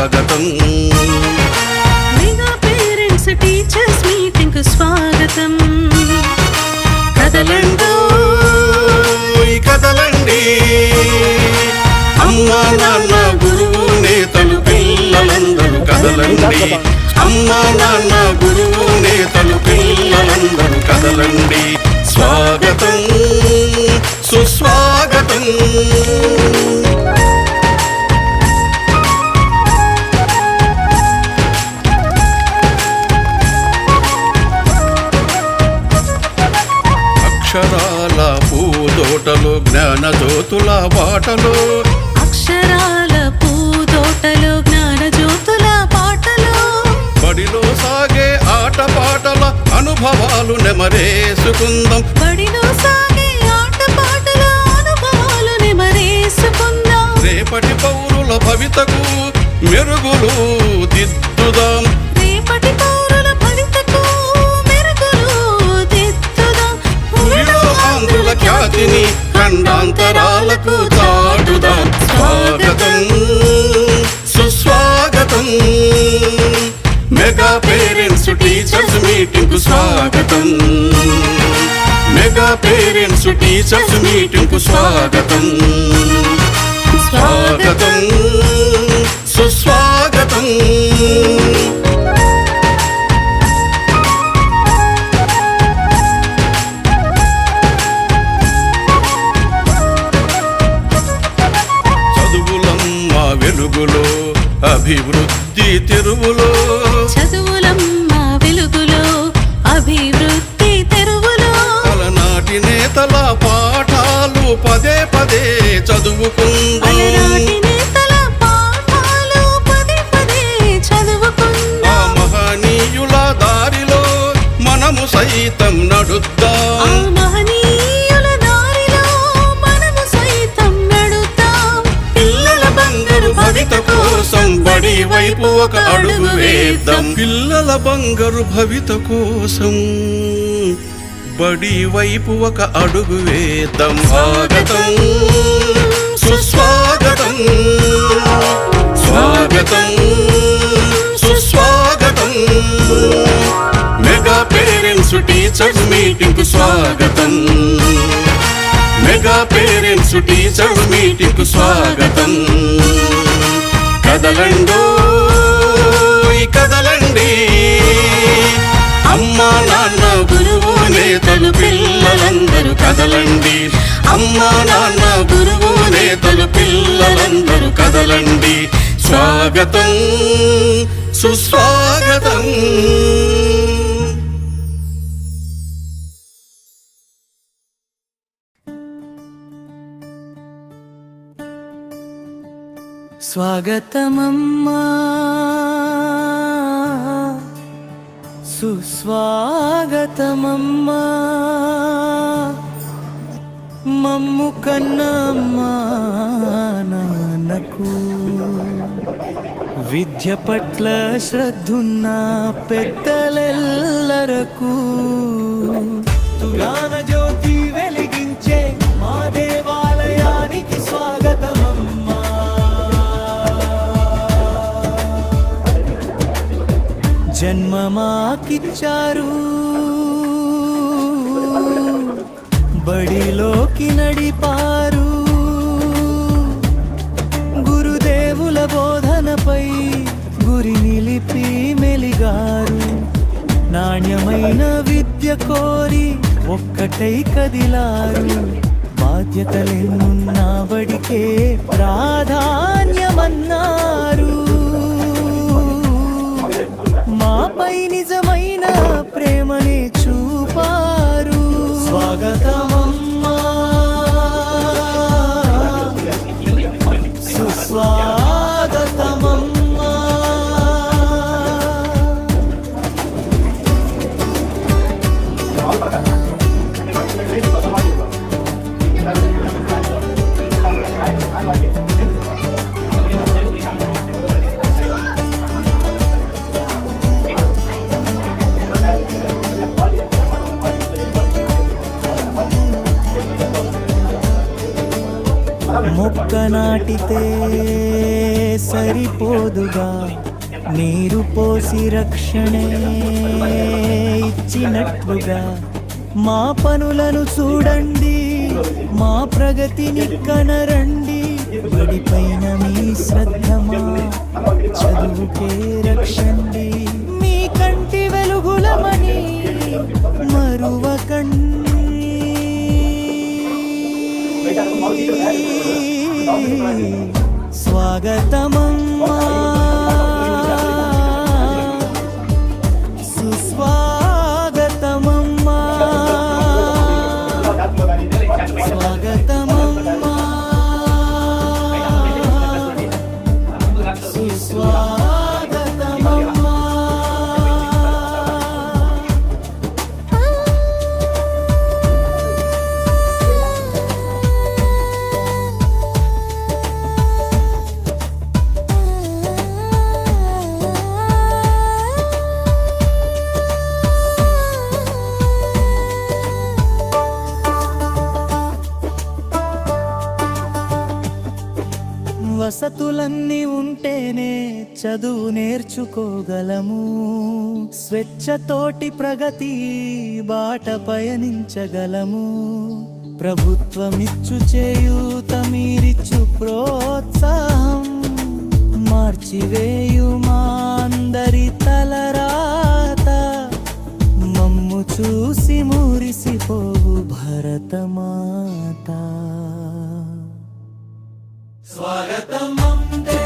స్వాగతం. Mega parents teachers meeting కు స్వాగతం. కదలండి కదలండి, అమ్మా నాన్న గురువు నేతలు పిల్లలందరూ కదలండి. అమ్మా నాన్న గురువు నేతలు పిల్లలందరూ కదలండి. స్వాగతం సుస్వాగతం. అక్షరాల పూదోటలో జ్ఞాన జ్యోతుల బాటలో, అక్షరాల పూదోటలో జ్ఞాన జ్యోతుల పాటలో, బడిలో సాగే ఆట పాటల అనుభవాలు నెమరేసుకుందాం. బడిలో సాగే ఆట పాటల అనుభవాలు నెమరేసుకుందాం. రేపటి పౌరుల భవితకు మెరుగులు దిద్దుదాం. రేపటి పౌరుల భవితకు మెరుగులు దిద్దుదాం. భూమిలో ఆంధ్రుల ఖ్యాతిని ఖండాంతరాలకు చాటుదాం. స్వాగతం సుస్వాగతం. మెగా పేరెంట్స్ టీచర్స్ మీటింగ్ కు స్వాగతం. మెగా పేరెంట్స్ టీచర్స్ మీటింగ్ కు స్వాగతం. స్వాగతం సుస్వాగతం. చదువులమ్మ వెలుగులో అభివృద్ధి తెరువులో, చదువులమ్మ వెలుగులో అభివృద్ధి తెరువులో, అలనాటి నేతల పాఠాలు పదే పదే చదువుకుందాం. అలనాటి నేతల పాఠాలు పదే పదే చదువుకుందాం. ఆ మహనీయుల దారిలో మనము సైతం నడుద్దాం. ఆ మహనీయుల దారిలో మనము సైతం నడుద్దాం. పిల్లల బంగారు భవిత కోసం బడి వైపు ఒక అడుగు వేద్దాం. పిల్లల బంగారు భవిత కోసం బడి వైపు ఒక అడుగు వేద్దాం. స్వాగతం సుస్వాగతం. స్వాగతం సుస్వాగతం. మెగా పేరెంట్స్ టీచర్స్ మీటింగ్ కు స్వాగతం. మెగా పేరెంట్స్ టీచర్స్ మీటింగ్ కు స్వాగతం. కదలండో కదలండి, అమ్మా నాన్న గురువు నేతలు పిల్లలందరూ కదలండి. అమ్మా నాన్న గురువు నేతలు పిల్లలందరూ కదలండి. స్వాగతం సుస్వాగతం. స్వాగతమమ్మా సుస్వాగతమమ్మా, మమ్ము కన్నమ్మా నాన్నకు విద్య పట్ల శ్రద్ధున్న పెద్దలెల్లరకు తులాన జ్యోతి వెలిగించే మా దేవాలయానికి స్వాగతమమ్మా. జన్మ మాకిచ్చారు, బడిలోకి నడిపారు, గురుదేవుల బోధనపై గురి నిలిపి మెలిగారు. నాణ్యమైన విద్య కోరి ఒక్కటై కదిలారు. బాధ్యతలెన్నున్నా బడికే ప్రాధాన్యమన్నారు. మాపై నిజమైన ప్రేమని చూపారు. స్వాగతమమ్మా సుస్వాగతమమ్మా. మొక్క నాటితే సరిపోదుగా, నీరు పోసి రక్షణే ఇచ్చినట్లుగా మా పనులను చూడండి, మా ప్రగతిని కనరండి. బడిపైన మీ శ్రద్ధమా చదువుకే రక్షండి, మీ కంటి వెలుగులమని మరువకండి. స్వాగతమమ్మా, సుస్వాగతమమ్మా, స్వాగతమమ్మా, సుస్వాగతమమ్మా. వసతులన్నీ ఉంటేనే చదువు నేర్చుకోగలము, స్వేచ్ఛతోటి ప్రగతి బాట పయనించగలము. ప్రభుత్వమిచ్చు చేయూత, మీరిచ్చు ప్రోత్సాహం, మార్చివేయు మా అందరి తలరాత. మమ్ము చూసి మురిసిపోవు భరతమాత. స్వాగతం అందే